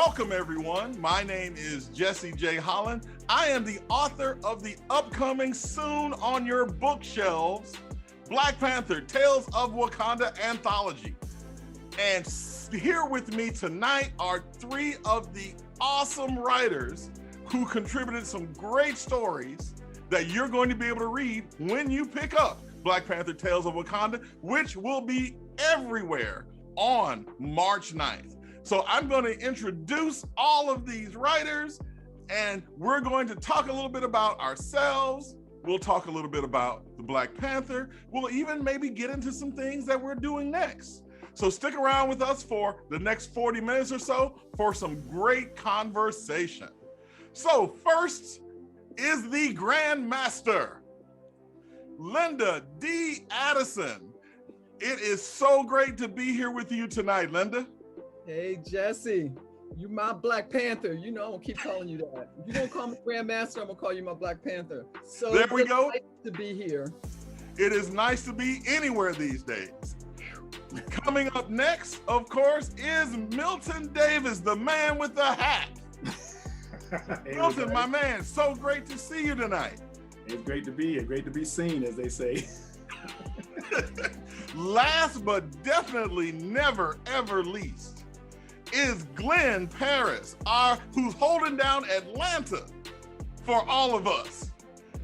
Welcome, everyone. My name is Jesse J. Holland. I am the author of the upcoming, soon on your bookshelves, Black Panther, Tales of Wakanda anthology. And here with me tonight are three of the awesome writers who contributed some great stories that you're going to be able to read when you pick up Black Panther, Tales of Wakanda, which will be everywhere on March 9th. So I'm going to introduce all of these writers, and we're going to talk a little bit about ourselves. We'll talk a little bit about the Black Panther. We'll even maybe get into some things that we're doing next. So stick around with us for the next 40 minutes or so for some great conversation. So first is the Grand Master, Linda D. Addison. It is so great to be here with you tonight, Linda. Hey, Jesse, you my Black Panther. You know, I'm gonna keep calling you that. If you're gonna call me Grandmaster, I'm gonna call you my Black Panther. So there we go. Nice to be here. It is nice to be anywhere these days. Coming up next, of course, is Milton Davis, the man with the hat. Hey, Milton, my man, so great to see you tonight. It's great to be here, great to be seen, as they say. Last but definitely never ever least is Glenn Paris, who's holding down Atlanta for all of us.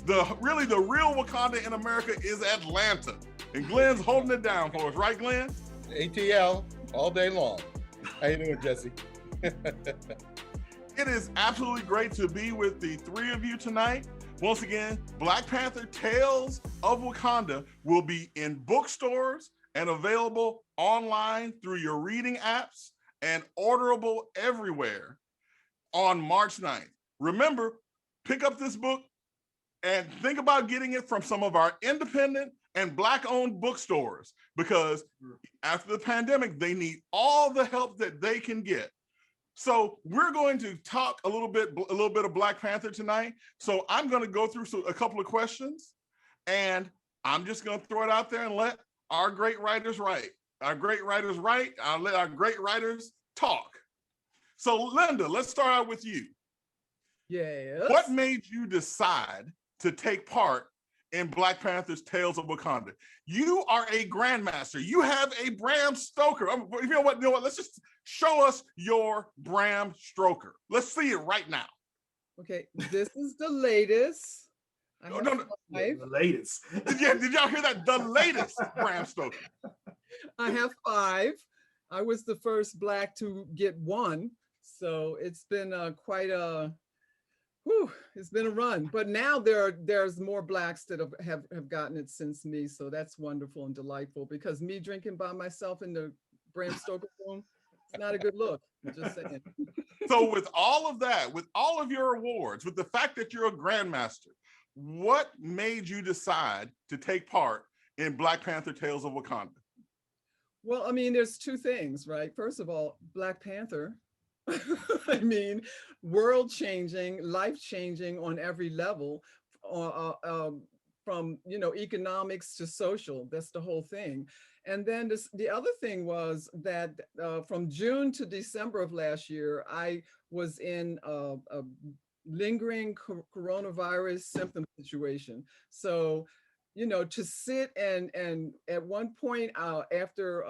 The real Wakanda in America is Atlanta, and Glenn's holding it down for us, right, Glenn? ATL all day long. How you doing, Jesse? It is absolutely great to be with the three of you tonight. Once again, Black Panther Tales of Wakanda will be in bookstores and available online through your reading apps and orderable everywhere on March 9th. Remember, pick up this book and think about getting it from some of our independent and Black-owned bookstores, because after the pandemic, they need all the help that they can get. So we're going to talk a little bit of Black Panther tonight. So I'm going to go through a couple of questions, and I'm just going to throw it out there and let our great writers write. I'll let our great writers talk. So Linda, let's start out with you. Yes. What made you decide to take part in Black Panther's Tales of Wakanda? You are a Grandmaster. You have a Bram Stoker. You know what? Let's just show us your Bram Stoker. Let's see it right now. Okay, this is the latest. No. The latest. Did y'all hear that? The latest Bram Stoker. I have 5. I was the first Black to get 1, so it's been it's been a run. But now there's more Blacks that have gotten it since me, so that's wonderful and delightful, because me drinking by myself in the Bram Stoker room, it's not a good look. I'm just saying. So with all of that, with all of your awards, with the fact that you're a Grandmaster, what made you decide to take part in Black Panther Tales of Wakanda? Well, I mean, there's 2 things, right? First of all, Black Panther. I mean, world-changing, life-changing on every level, from economics to social. That's the whole thing. And then the other thing was that from June to December of last year, I was in a lingering coronavirus symptom situation. So, to sit and at one point after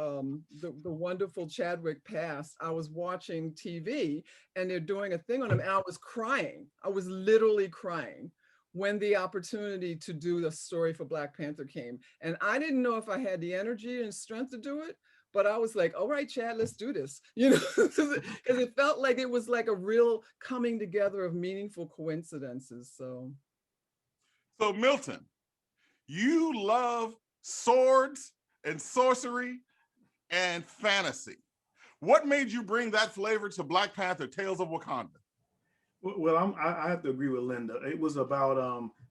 the wonderful Chadwick passed, I was watching TV and they're doing a thing on him, and I was crying. I was literally crying when the opportunity to do the story for Black Panther came. And I didn't know if I had the energy and strength to do it, but I was like, all right, Chad, let's do this. Because it felt like it was like a real coming together of meaningful coincidences. So Milton, you love swords and sorcery and fantasy. What made you bring that flavor to Black Panther Tales of Wakanda? Well, I have to agree with Linda. It was about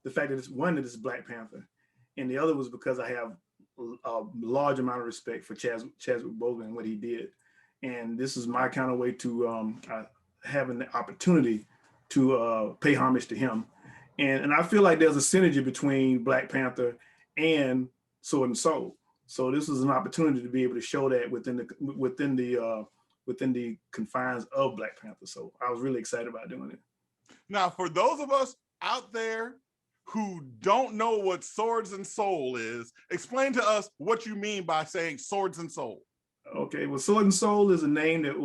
the fact that it's Black Panther, and the other was because I have a large amount of respect for Chadwick Boseman and what he did, and this is my kind of way to having the opportunity to pay homage to him. And I feel like there's a synergy between Black Panther and Sword and Soul. So this is an opportunity to be able to show that within the within the confines of Black Panther. So I was really excited about doing it. Now, for those of us out there who don't know what Swords and Soul is, explain to us what you mean by saying Swords and Soul. Okay, well, Sword and Soul is a name that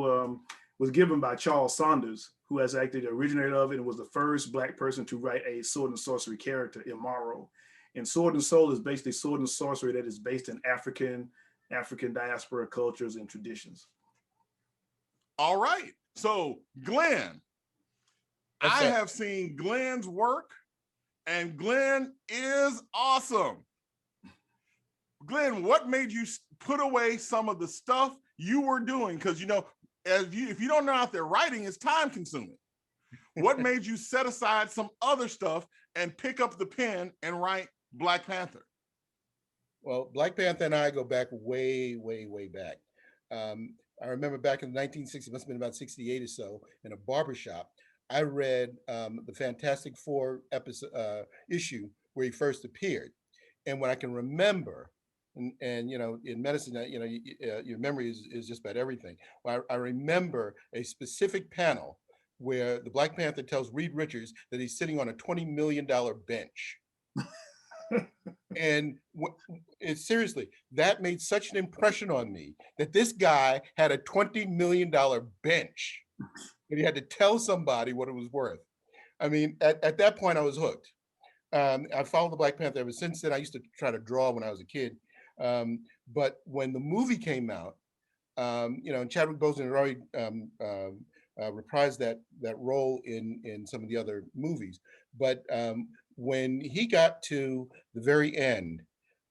was given by Charles Saunders, who has actually the originator of it and was the first Black person to write a sword and sorcery character, Imaro. And Sword and Soul is basically sword and sorcery that is based in African diaspora cultures and traditions. All right. So, Glenn, What's I up? have seen Glenn's work, and Glenn is awesome. Glenn, what made you put away some of the stuff you were doing? Because, you know, if you don't know out there, writing is time consuming. What made you set aside some other stuff and pick up the pen and write Black Panther? Well, Black Panther and I go back way, way, way back. I remember back in the 1960s, must have been about 68 or so, in a barbershop, I read the Fantastic Four issue where he first appeared. And what I can remember, and you know, in medicine, you know, your memory is just about everything. Well, I remember a specific panel where the Black Panther tells Reed Richards that he's sitting on a $20 million bench. And it's seriously, that made such an impression on me that this guy had a $20 million bench that he had to tell somebody what it was worth. I mean, at that point, I was hooked. I followed the Black Panther ever since then. I used to try to draw when I was a kid. But when the movie came out, you know, and Chadwick Boseman had already reprised that role in some of the other movies. But when he got to the very end,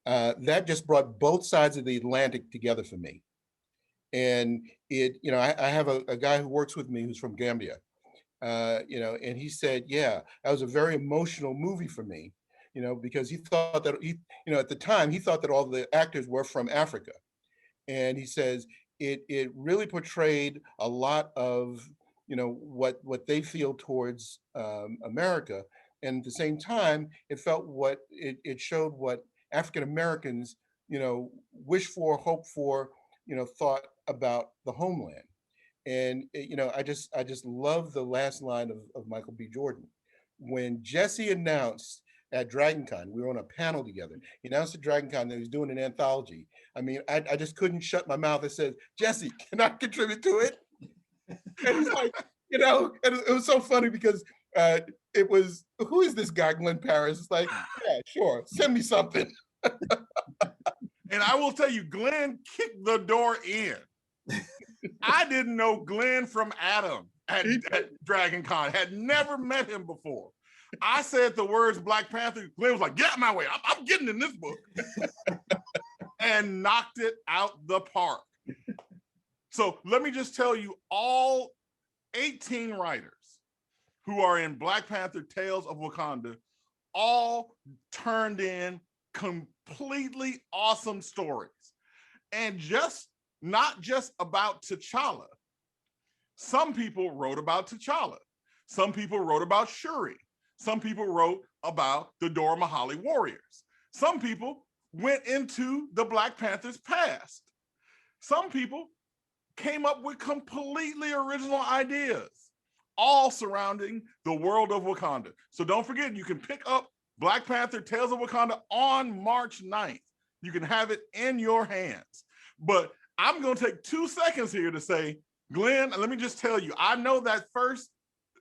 that just brought both sides of the Atlantic together for me. And it, you know, I have a guy who works with me who's from Gambia, you know, and he said, yeah, that was a very emotional movie for me, you know, because he thought that you know, at the time he thought that all the actors were from Africa. And he says it really portrayed a lot of, you know, what they feel towards America. And at the same time, it felt it showed what African Americans, you know, wish for, hope for, you know, thought about the homeland. And you know, I just love the last line of Michael B. Jordan. When Jesse announced at DragonCon, we were on a panel together. He announced at DragonCon that he was doing an anthology. I mean, I just couldn't shut my mouth and said, Jesse, can I contribute to it? And he's like, you know, and it was so funny because it was, who is this guy, Glenn Paris? It's like, yeah, sure, send me something. And I will tell you, Glenn kicked the door in. I didn't know Glenn from Adam at DragonCon, had never met him before. I said the words Black Panther, Glenn was like, get out of my way, I'm getting in this book. And knocked it out the park. So let me just tell you, all 18 writers who are in Black Panther Tales of Wakanda all turned in completely awesome stories. And not just about T'Challa. Some people wrote about T'Challa. Some people wrote about Shuri. Some people wrote about the Dora Mahali warriors. Some people went into the Black Panther's past. Some people came up with completely original ideas, all surrounding the world of Wakanda. So don't forget, you can pick up Black Panther Tales of Wakanda on March 9th. You can have it in your hands. But I'm going to take 2 seconds here to say, Glenn, let me just tell you, I know that first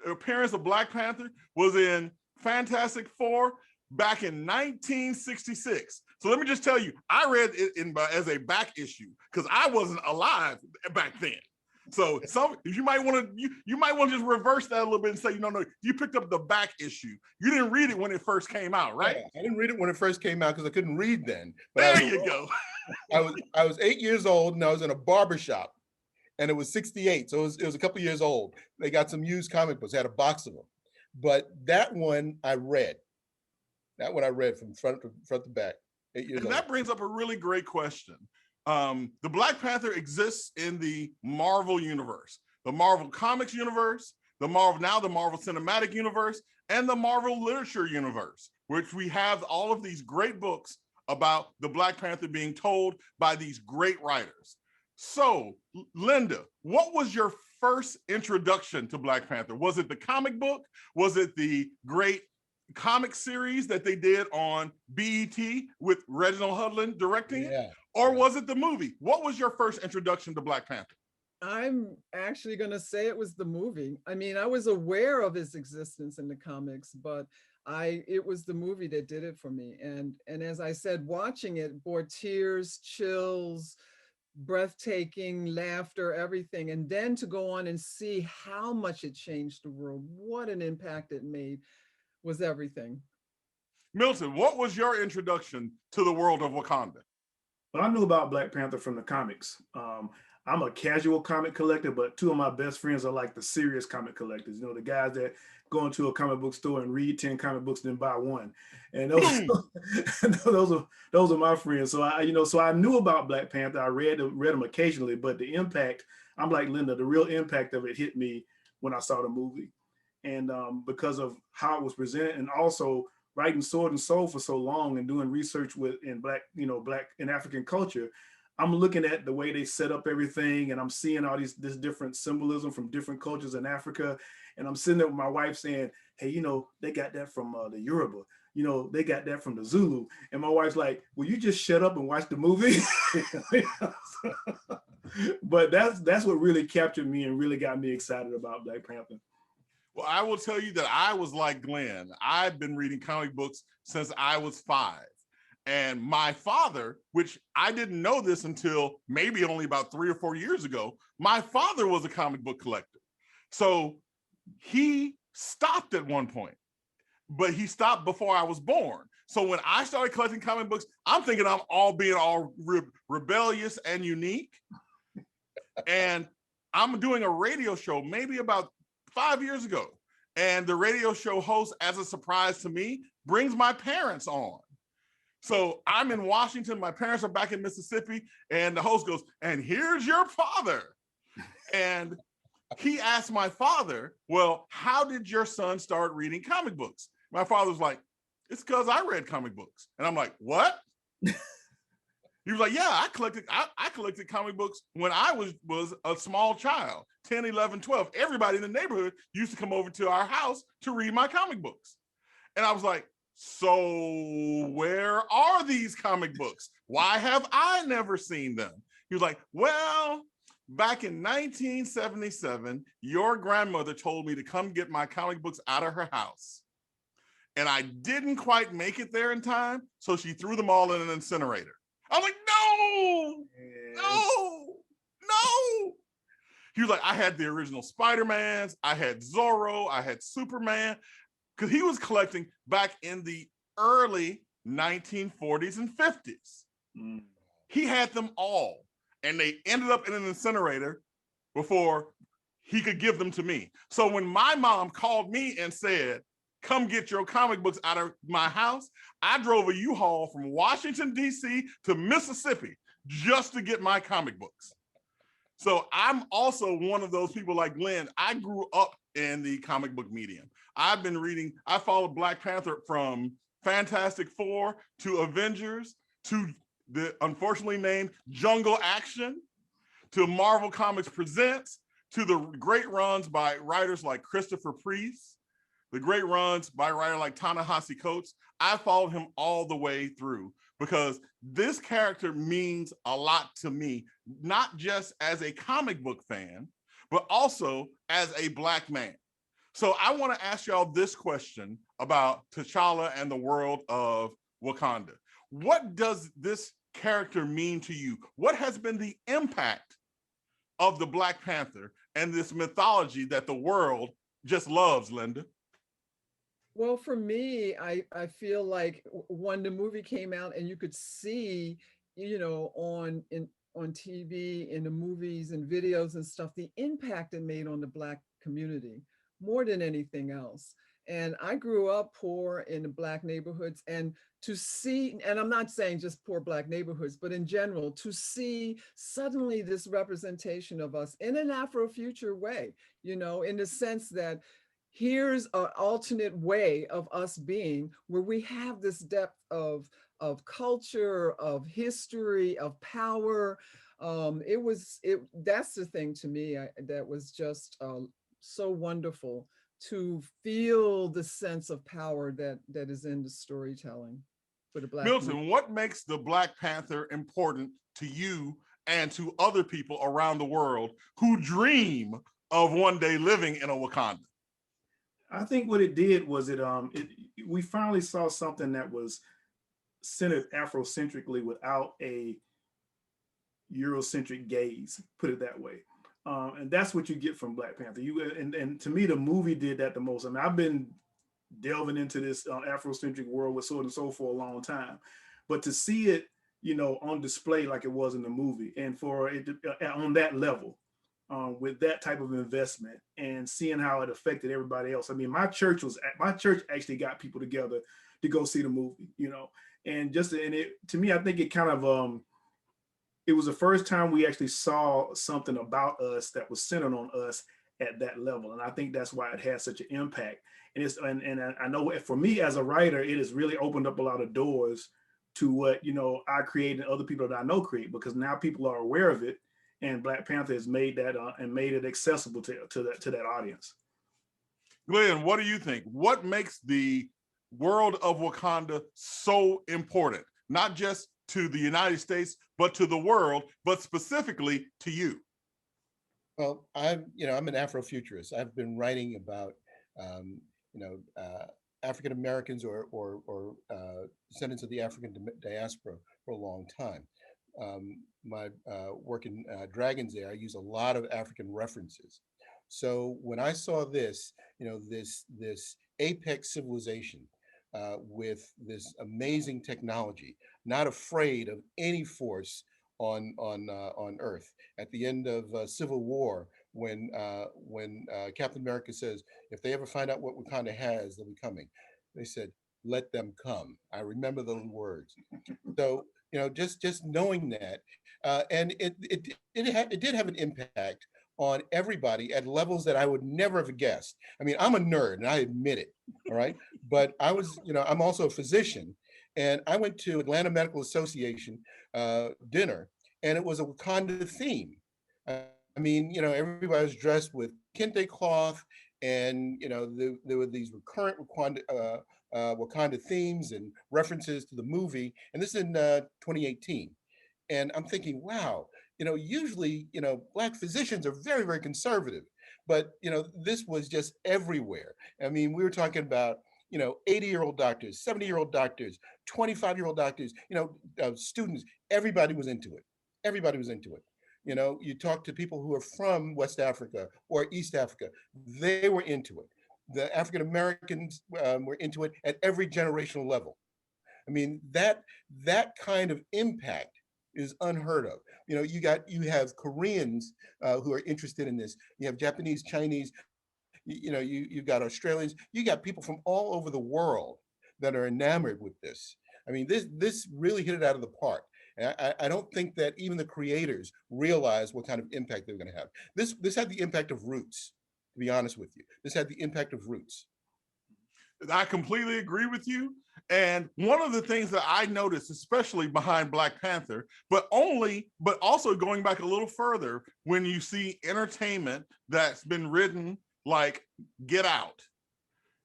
appearance of Black Panther was in Fantastic Four back in 1966. So let me just tell you, I read it as a back issue because I wasn't alive back then. So you might want to just reverse that a little bit and say, no, you picked up the back issue. You didn't read it when it first came out, right? Yeah, I didn't read it when it first came out because I couldn't read then. But there you go. I was 8 years old and I was in a barber shop, and it was 68, so it was a couple years old. They got some used comic books, had a box of them, but that one I read. That one I read from front to back. 8 years old. That brings up a really great question. The Black Panther exists in the Marvel universe, the Marvel Comics universe, the Marvel Cinematic Universe, and the Marvel Literature Universe, which we have all of these great books about the Black Panther being told by these great writers. So, Linda, what was your first introduction to Black Panther? Was it the comic book? Was it the great comic series that they did on BET with Reginald Hudlin directing it? Or was it the movie? What was your first introduction to Black Panther? I'm actually going to say it was the movie. I mean, I was aware of his existence in the comics, but it was the movie that did it for me. And as I said, watching it brought tears, chills, breathtaking, laughter, everything. And then to go on and see how much it changed the world, what an impact it made, was everything. Milton, what was your introduction to the world of Wakanda? Well, I knew about Black Panther from the comics. I'm a casual comic collector, but two of my best friends are like the serious comic collectors. You know, the guys that go into a comic book store and read 10 comic books and then buy one. And those are my friends. So I knew about Black Panther. I read them occasionally, but the impact, I'm like Linda, the real impact of it hit me when I saw the movie. And because of how it was presented, and also writing Sword and Soul for so long and doing research in Black and African culture, I'm looking at the way they set up everything, and I'm seeing all this different symbolism from different cultures in Africa. And I'm sitting there with my wife saying, hey, they got that from the Yoruba, they got that from the Zulu. And my wife's like, will you just shut up and watch the movie? But that's what really captured me and really got me excited about Black Panther. Well, I will tell you that I was like Glenn. I've been reading comic books since I was 5. And my father, which I didn't know this until maybe only about 3 or 4 years ago, my father was a comic book collector. So he stopped at one point, but he stopped before I was born. So when I started collecting comic books, I'm thinking I'm all rebellious and unique. And I'm doing a radio show maybe about 5 years ago. And the radio show host, as a surprise to me, brings my parents on. So I'm in Washington, my parents are back in Mississippi, and the host goes, and here's your father. And he asked my father, well, how did your son start reading comic books? My father was like, it's because I read comic books. And I'm like, what? He was like, yeah, I collected comic books when I was a small child, 10, 11, 12. Everybody in the neighborhood used to come over to our house to read my comic books. And I was like, so where are these comic books? Why have I never seen them? He was like, well, back in 1977, your grandmother told me to come get my comic books out of her house. And I didn't quite make it there in time, so she threw them all in an incinerator. I'm like, no. He was like, I had the original Spider-Mans, I had Zorro, I had Superman, because he was collecting back in the early 1940s and 50s. Mm. He had them all, and they ended up in an incinerator before he could give them to me. So when my mom called me and said, come get your comic books out of my house, I drove a U-Haul from Washington, D.C. to Mississippi just to get my comic books. So I'm also one of those people like Glenn. I grew up in the comic book medium. I've been reading, I followed Black Panther from Fantastic Four to Avengers to the unfortunately named Jungle Action to Marvel Comics Presents to the great runs by writers like Christopher Priest, the great runs by a writer like Ta-Nehisi Coates. I followed him all the way through because this character means a lot to me, not just as a comic book fan, but also as a Black man. So I want to ask y'all this question about T'Challa and the world of Wakanda. What does this character mean to you? What has been the impact of the Black Panther and this mythology that the world just loves, Linda? Well, for me, I feel like when the movie came out and you could see, on TV, in the movies and videos and stuff, the impact it made on the Black community more than anything else. And I grew up poor in the Black neighborhoods, and to see, and I'm not saying just poor Black neighborhoods, but in general, to see suddenly this representation of us in an Afrofuture way, in the sense that here's an alternate way of us being, where we have this depth of culture, of history, of power, That's the thing to me that was just so wonderful, to feel the sense of power that is in the storytelling for the Black community. Milton, what makes the Black Panther important to you and to other people around the world who dream of one day living in a Wakanda? I think what it did was we finally saw something that was centered Afrocentrically without a Eurocentric gaze, put it that way. And that's what you get from Black Panther. And to me, the movie did that the most. I mean, I've been delving into this Afrocentric world with Sword and Soul for a long time, but to see it, on display like it was in the movie, and for it on that level, with that type of investment, and seeing how it affected everybody else. I mean, my church actually got people together to go see the movie, and to me, I think it kind of it was the first time we actually saw something about us that was centered on us at that level. And I think that's why it has such an impact. And I know for me as a writer, it has really opened up a lot of doors to what, I create and other people that I know create, because now people are aware of it, and Black Panther has made that and made it accessible to that audience. Glenn, what do you think? What makes the world of Wakanda so important? Not just to the United States, but to the world, but specifically to you? Well, I'm an Afrofuturist. I've been writing about, African Americans or descendants of the African diaspora for a long time. My work in Dragon's Day, I use a lot of African references. So when I saw this, this apex civilization with this amazing technology, not afraid of any force on Earth. At the end of Civil War, when Captain America says, if they ever find out what Wakanda has, they'll be coming. They said, let them come. I remember those words. So just knowing that, and it did have an impact on everybody at levels that I would never have guessed. I mean, I'm a nerd and I admit it, all right? But I'm also a physician, and I went to Atlanta Medical Association dinner, and it was a Wakanda theme. I mean, everybody was dressed with kente cloth, and there were these recurrent Wakanda themes and references to the movie, and this is in 2018. And I'm thinking, wow, usually, Black physicians are very, very conservative, but, this was just everywhere. I mean, we were talking about, 80-year-old doctors, 70-year-old doctors, 25-year-old doctors, students, everybody was into it. Everybody was into it. You talk to people who are from West Africa or East Africa, they were into it. The African Americans were into it at every generational level. I mean, that kind of impact is unheard of. You have Koreans who are interested in this. You have Japanese, Chinese, you've got Australians, you got people from all over the world that are enamored with this. I mean, this really hit it out of the park. And I don't think that even the creators realized what kind of impact they were going to have. This had the impact of Roots, to be honest with you. This had the impact of Roots. I completely agree with you. And one of the things that I noticed, especially behind Black Panther, but also going back a little further, when you see entertainment that's been written like Get Out,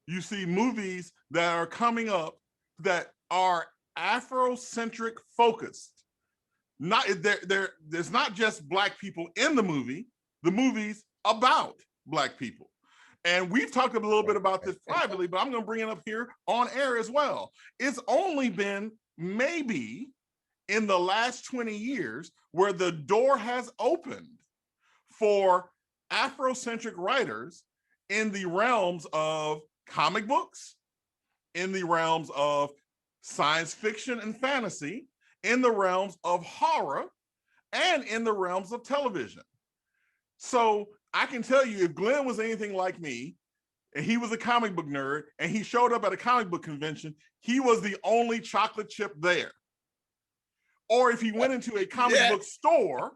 you see movies that are coming up that are Afrocentric focused. There's not just Black people in the movie's about Black people. And we've talked a little bit about this privately, but I'm going to bring it up here on air as well. It's only been maybe in the last 20 years where the door has opened for Afrocentric writers in the realms of comic books, in the realms of science fiction and fantasy, in the realms of horror, and in the realms of television. So I can tell you, if Glenn was anything like me, and he was a comic book nerd, and he showed up at a comic book convention, he was the only chocolate chip there. Or if he went into a comic book store,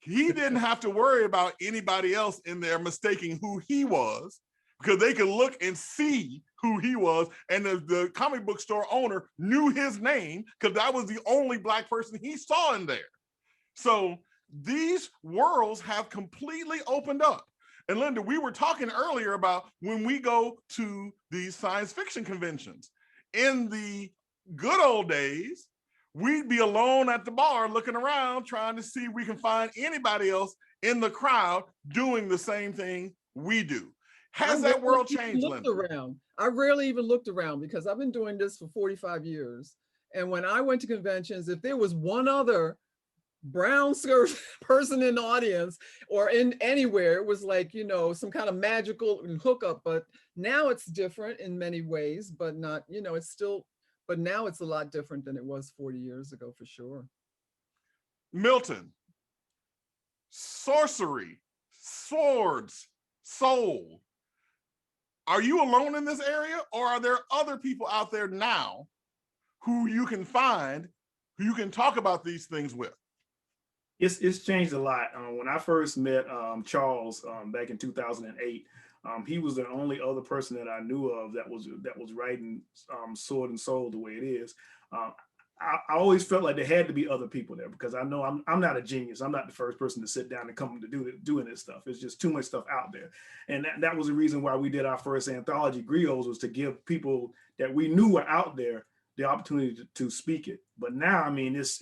he didn't have to worry about anybody else in there mistaking who he was, because they could look and see who he was, and the comic book store owner knew his name because that was the only Black person he saw in there. So these worlds have completely opened up. And Linda, we were talking earlier about when we go to these science fiction conventions. In the good old days, we'd be alone at the bar looking around trying to see if we can find anybody else in the crowd doing the same thing we do. Has that world changed, Linda? I rarely even looked around because I've been doing this for 45 years. And when I went to conventions, if there was one other brown skirt person in the audience or in anywhere, it was like, you know, some kind of magical hookup. But now it's different in many ways, but not, you know, it's still, but now it's a lot different than it was 40 years ago for sure. Milton, sorcery, swords, soul. Are you alone in this area, or are there other people out there now who you can find, who you can talk about these things with? It's changed a lot. When I first met Charles back in 2008, he was the only other person that I knew of that was writing Sword and Soul the way it is. I always felt like there had to be other people there because I know I'm not a genius. I'm not the first person to sit down and come to doing this stuff. It's just too much stuff out there. And that was the reason why we did our first anthology, Griots, was to give people that we knew were out there the opportunity to speak it. But now, I mean, it's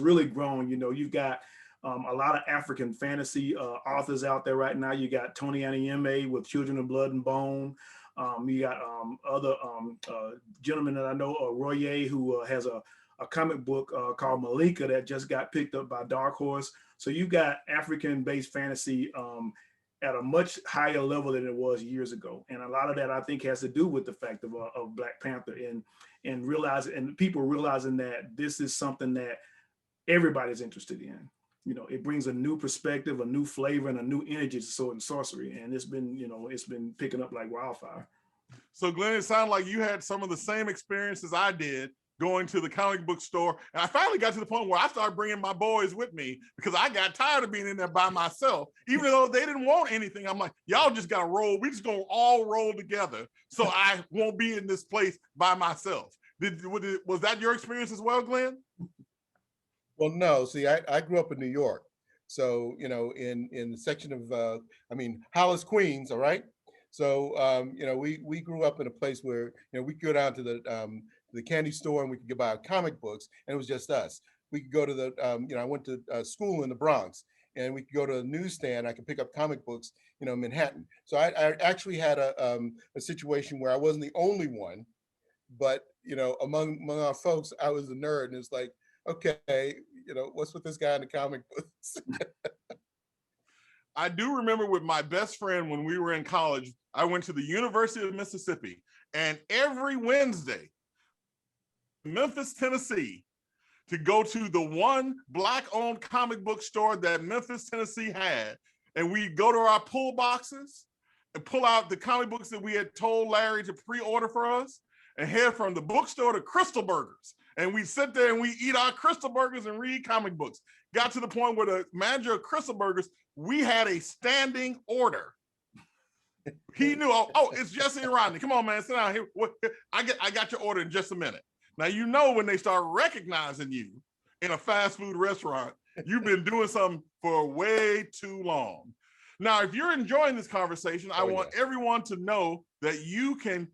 really grown. You know, you've got a lot of African fantasy authors out there right now. You got Tony Adeyemi with Children of Blood and Bone. You got other gentlemen that I know, Royer, who has a comic book called Malika that just got picked up by Dark Horse. So you got African-based fantasy at a much higher level than it was years ago. And a lot of that, I think, has to do with the fact of Black Panther and realizing, and people realizing that this is something that everybody's interested in. You know, it brings a new perspective, a new flavor, and a new energy to sword and sorcery. And it's been picking up like wildfire. So Glenn, it sounded like you had some of the same experiences I did going to the comic book store. And I finally got to the point where I started bringing my boys with me because I got tired of being in there by myself. Even though they didn't want anything, I'm like, y'all just got to roll. We just going to all roll together so I won't be in this place by myself. Was that your experience as well, Glenn? Well, no. See, I grew up in New York. So, you know, in the section of, Hollis, Queens, all right? So, we grew up in a place where, we could go down to the candy store and we could buy comic books, and it was just us. We could go to the, I went to school in the Bronx, and we could go to a newsstand. I could pick up comic books, in Manhattan. So I actually had a situation where I wasn't the only one, but, among our folks, I was the nerd, and it's like, okay, what's with this guy in the comic books? I do remember with my best friend when we were in college, I went to the University of Mississippi, and every Wednesday, Memphis, Tennessee, to go to the one Black-owned comic book store that Memphis, Tennessee had. And we'd go to our pull boxes and pull out the comic books that we had told Larry to pre-order for us and head from the bookstore to Crystal Burgers. And we'd sit there and we eat our Crystal Burgers and read comic books. Got to the point where the manager of Crystal Burgers, we had a standing order. He knew, oh, it's Jesse and Rodney. Come on, man, sit down here. I got your order in just a minute. Now, when they start recognizing you in a fast food restaurant, you've been doing something for way too long. Now, if you're enjoying this conversation, I want everyone to know that you can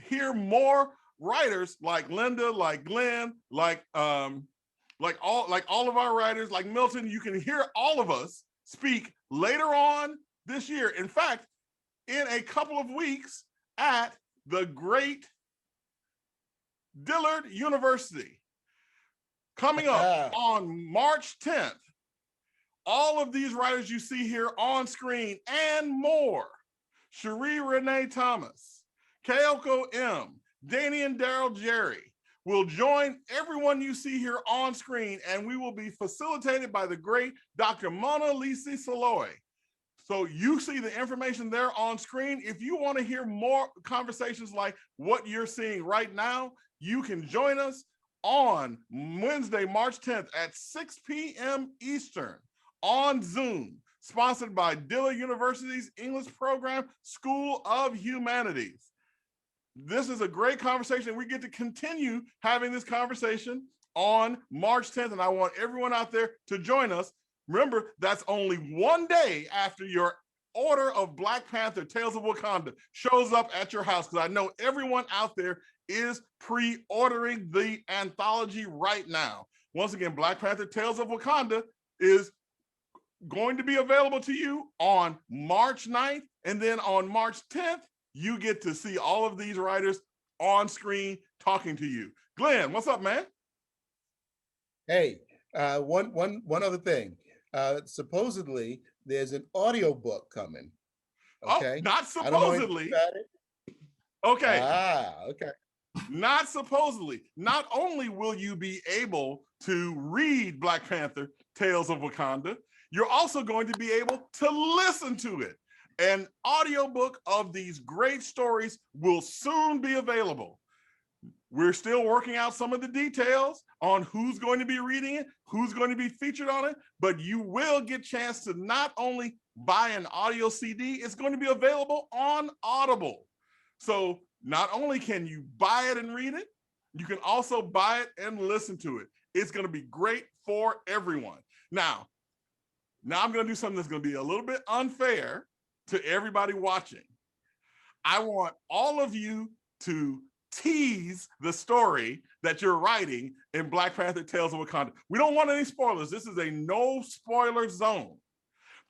hear more writers like Linda, like Glenn, like all of our writers, like Milton. You can hear all of us speak later on this year. In fact, in a couple of weeks at the great Dillard University, coming up on March 10th, all of these writers you see here on screen and more, Cherie Renee Thomas, Keoko M, Danny and Daryl Jerry, will join everyone you see here on screen, and we will be facilitated by the great Dr. Mona Lisa Saloy. So you see the information there on screen. If you want to hear more conversations like what you're seeing right now, you can join us on Wednesday, March 10th at 6 p.m. Eastern on Zoom, sponsored by Dillard University's English program, School of Humanities. This is a great conversation. We get to continue having this conversation on March 10th, and I want everyone out there to join us. Remember, that's only one day after your order of Black Panther Tales of Wakanda shows up at your house, because I know everyone out there is pre-ordering the anthology right now. Once again, Black Panther Tales of Wakanda is going to be available to you on March 9th, and then on March 10th, you get to see all of these writers on screen talking to you. Glenn, what's up, man? Hey, one other thing. Supposedly, there's an audio book coming. Okay. Oh, not supposedly. Okay. Okay. Not supposedly. Not only will you be able to read Black Panther Tales of Wakanda, you're also going to be able to listen to it. An audiobook of these great stories will soon be available. We're still working out some of the details on who's going to be reading it, who's going to be featured on it, but you will get a chance to not only buy an audio CD, it's going to be available on Audible. So not only can you buy it and read it, you can also buy it and listen to it. It's going to be great for everyone. Now I'm going to do something that's going to be a little bit unfair to everybody watching. I want all of you to tease the story that you're writing in Black Panther Tales of Wakanda. We don't want any spoilers. This is a no spoiler zone.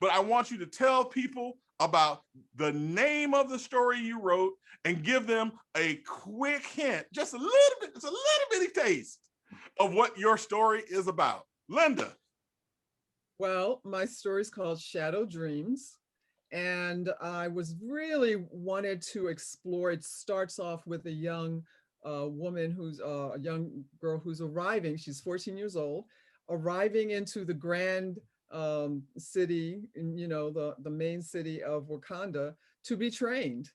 But I want you to tell people about the name of the story you wrote and give them a quick hint, just a little bit, it's a little bitty taste of what your story is about. Linda. Well, my story is called Shadow Dreams. And I was really wanted to explore. It starts off with a young woman who's a young girl who's arriving. She's 14 years old, arriving into the grand city, you know, the main city of Wakanda, to be trained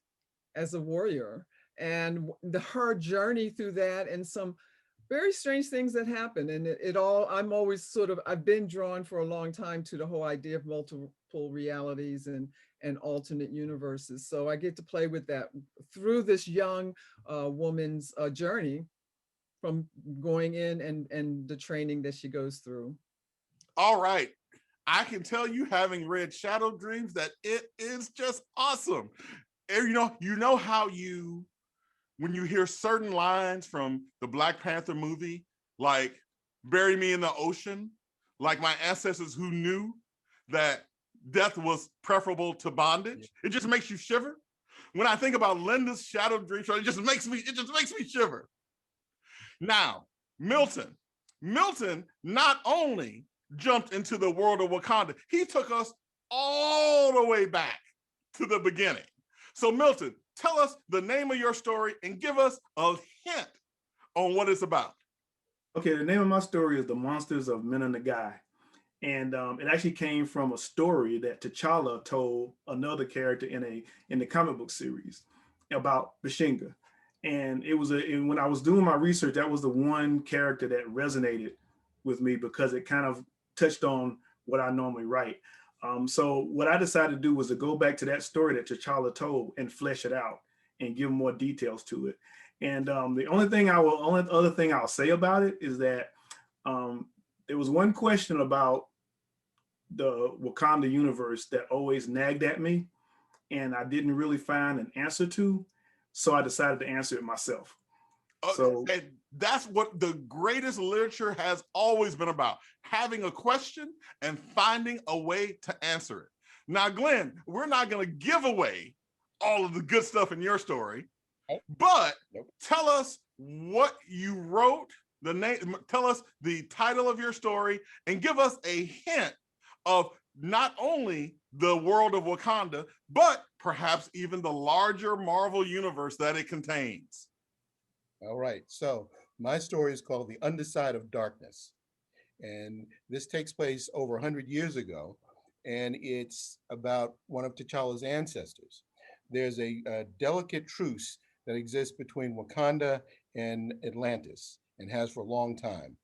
as a warrior. And her journey through that, and some very strange things that happen. And it all, I'm always I've been drawn for a long time to the whole idea of multiple realities and alternate universes. So I get to play with that through this young woman's journey from going in and the training that she goes through. All right. I can tell you, having read Shadow Dreams, that it is just awesome. And you know how when you hear certain lines from the Black Panther movie, like bury me in the ocean, like my ancestors who knew that death was preferable to bondage, it just makes you shiver. When I think about Linda's Shadow Dreams, it just makes me shiver. Now, Milton not only jumped into the world of Wakanda, he took us all the way back to the beginning. So Milton, tell us the name of your story and give us a hint on what it's about. Okay, the name of my story is The Monsters of Menanagai. And it actually came from a story that T'Challa told another character in the comic book series about Bashinga. And it was when I was doing my research, that was the one character that resonated with me because it kind of touched on what I normally write. So what I decided to do was to go back to that story that T'Challa told and flesh it out and give more details to it. And the only other thing I'll say about it is that there was one question about the Wakanda universe that always nagged at me, and I didn't really find an answer to, so I decided to answer it myself. And that's what the greatest literature has always been about, having a question and finding a way to answer it. Now, Glenn, we're not going to give away all of the good stuff in your story, but tell us what you wrote, tell us the title of your story, and give us a hint of not only the world of Wakanda, but perhaps even the larger Marvel universe that it contains. All right, so my story is called The Undecide of Darkness. And this takes place over 100 years ago, and it's about one of T'Challa's ancestors. There's a delicate truce that exists between Wakanda and Atlantis, and has for a long time.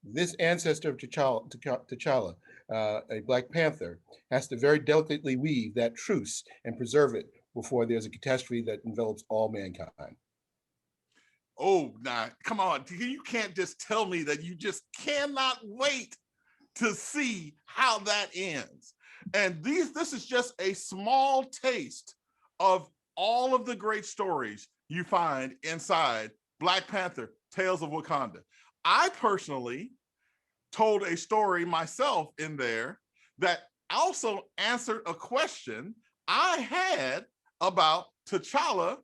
This ancestor of T'Challa, a Black Panther, has to very delicately weave that truce and preserve it before there's a catastrophe that envelops all mankind. Oh, nah, come on. You can't just tell me that you just cannot wait to see how that ends. And this is just a small taste of all of the great stories you find inside Black Panther, Tales of Wakanda. I personally told a story myself in there that also answered a question I had about T'Challa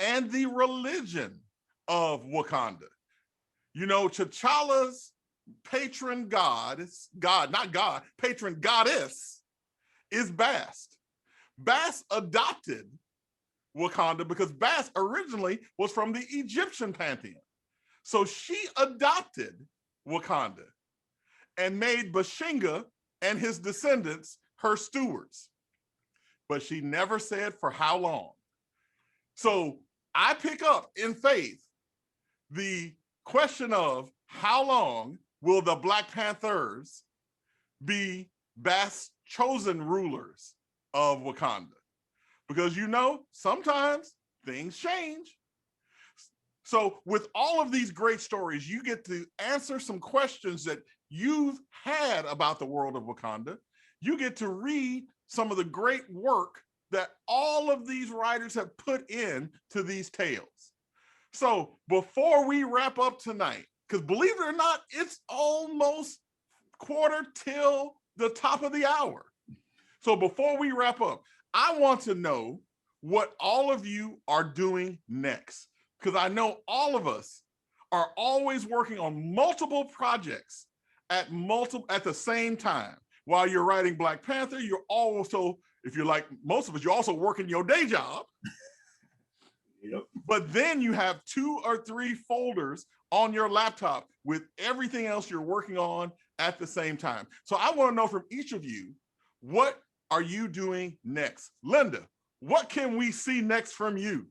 and the religion of Wakanda. You know, T'Challa's patron patron goddess is Bast. Bast adopted Wakanda because Bast originally was from the Egyptian pantheon. So she adopted Wakanda and made Bashinga and his descendants her stewards. But she never said for how long. So I pick up in faith the question of how long will the Black Panthers be Bast's chosen rulers of Wakanda? Because you know, sometimes things change. So with all of these great stories, you get to answer some questions that you've had about the world of Wakanda. You get to read some of the great work that all of these writers have put in to these tales. So before we wrap up tonight, because believe it or not, it's almost quarter till the top of the hour. So before we wrap up, I want to know what all of you are doing next, because I know all of us are always working on multiple projects at the same time. While you're writing Black Panther, you're also, if you're like most of us, you're also working your day job. Yep. But then you have 2 or 3 folders on your laptop with everything else you're working on at the same time. So I want to know from each of you, what are you doing next? Linda, what can we see next from you?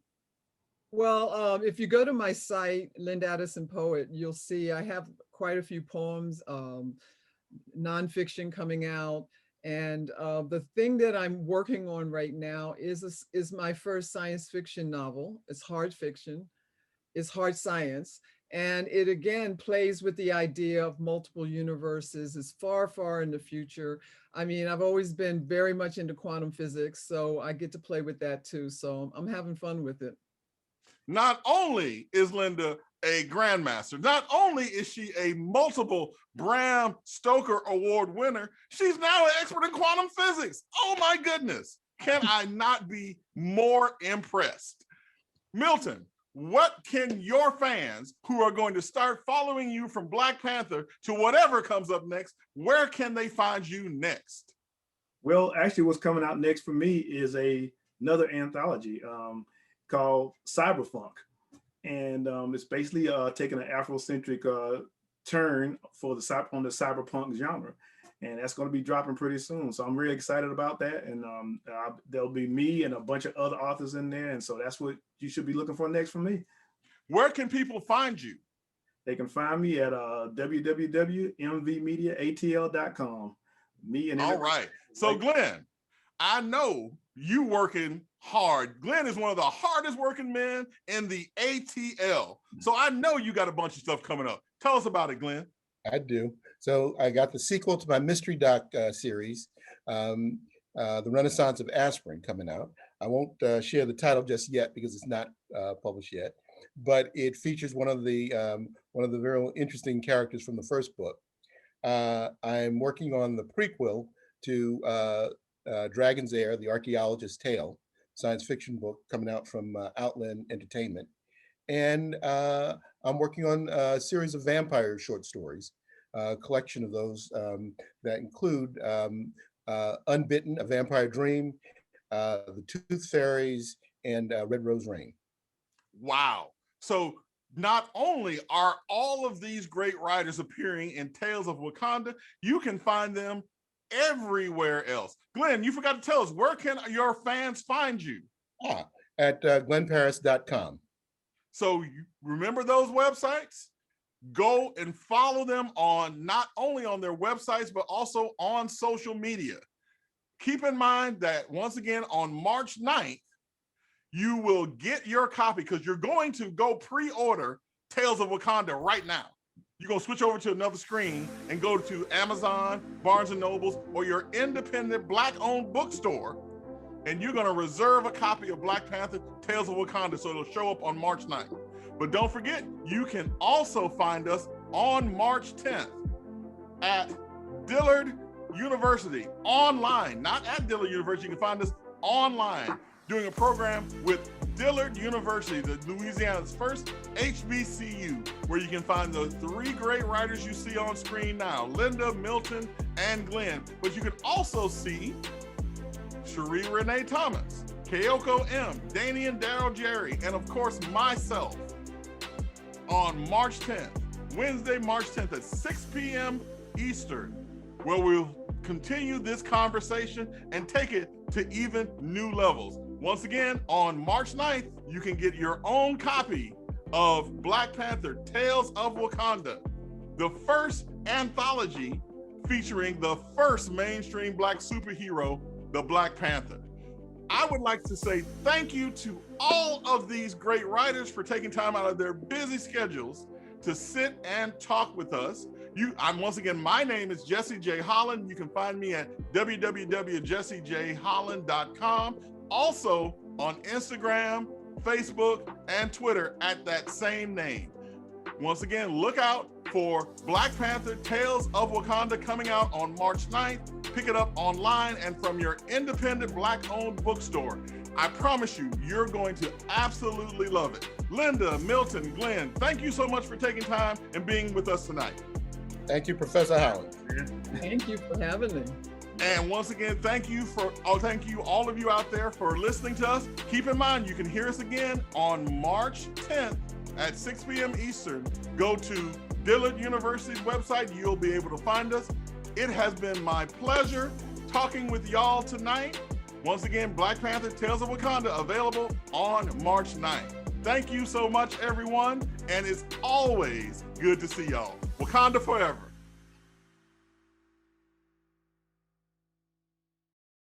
Well, if you go to my site, Linda Addison Poet, you'll see I have quite a few poems, nonfiction coming out. And the thing that I'm working on right now is my first science fiction novel. It's hard fiction, it's hard science. And it again plays with the idea of multiple universes. It's far, far in the future. I mean, I've always been very much into quantum physics, so I get to play with that too. So I'm having fun with it. Not only is Linda a grandmaster, not only is she a multiple Bram Stoker Award winner, she's now an expert in quantum physics. Oh my goodness. Can I not be more impressed? Milton, what can your fans who are going to start following you from Black Panther to whatever comes up next, where can they find you next? Well, actually what's coming out next for me is another anthology called Cyberfunk. And it's basically taking an Afrocentric turn for the cyberpunk genre. And that's going to be dropping pretty soon. So I'm really excited about that. And there'll be me and a bunch of other authors in there. And so that's what you should be looking for next from me. Where can people find you? They can find me at www.mvmediaatl.com. Me and all right. So Glenn, I know you working hard. Glenn is one of the hardest working men in the ATL. So I know you got a bunch of stuff coming up. Tell us about it, Glenn. I do. So I got the sequel to my mystery doc series, The Renaissance of Aspirin, coming out. I won't share the title just yet because it's not published yet, but it features one of the very interesting characters from the first book. I'm working on the prequel to Dragon's Heir, the Archaeologist's Tale, science fiction book coming out from Outland Entertainment. And I'm working on a series of vampire short stories, a collection of those that include Unbitten, A Vampire Dream, The Tooth Fairies, and Red Rose Rain. Wow. So not only are all of these great writers appearing in Tales of Wakanda, you can find them everywhere else. Glenn, you forgot to tell us, where can your fans find you? At glennparis.com. So you remember those websites? Go and follow them on not only on their websites, but also on social media. Keep in mind that once again, on March 9th, you will get your copy because you're going to go pre-order Tales of Wakanda right now. You're gonna switch over to another screen and go to Amazon, Barnes and Nobles, or your independent Black-owned bookstore, and you're gonna reserve a copy of Black Panther, Tales of Wakanda, so it'll show up on March 9th. But don't forget, you can also find us on March 10th at Dillard University, online, not at Dillard University. You can find us online, doing a program with Dillard University, the Louisiana's first HBCU, where you can find the 3 great writers you see on screen now, Linda, Milton, and Glenn. But you can also see Cherie Renee Thomas, Keoko M, Danny and Daryl Jerry, and of course myself on March 10th, Wednesday, March 10th at 6 p.m. Eastern, where we'll continue this conversation and take it to even new levels. Once again, on March 9th, you can get your own copy of Black Panther, Tales of Wakanda, the first anthology featuring the first mainstream Black superhero, the Black Panther. I would like to say thank you to all of these great writers for taking time out of their busy schedules to sit and talk with us. Once again, my name is Jesse J. Holland. You can find me at www.jessejholland.com. Also on Instagram, Facebook, and Twitter at that same name. Once again, look out for Black Panther, Tales of Wakanda coming out on March 9th. Pick it up online and from your independent Black-owned bookstore. I promise you, you're going to absolutely love it. Linda, Milton, Glenn, thank you so much for taking time and being with us tonight. Thank you, Professor Howard. Thank you for having me. And once again, thank you all of you out there for listening to us. Keep in mind, you can hear us again on March 10th at 6 p.m. Eastern. Go to Dillard University's website. You'll be able to find us. It has been my pleasure talking with y'all tonight. Once again, Black Panther, Tales of Wakanda, available on March 9th. Thank you so much, everyone. And it's always good to see y'all. Wakanda forever.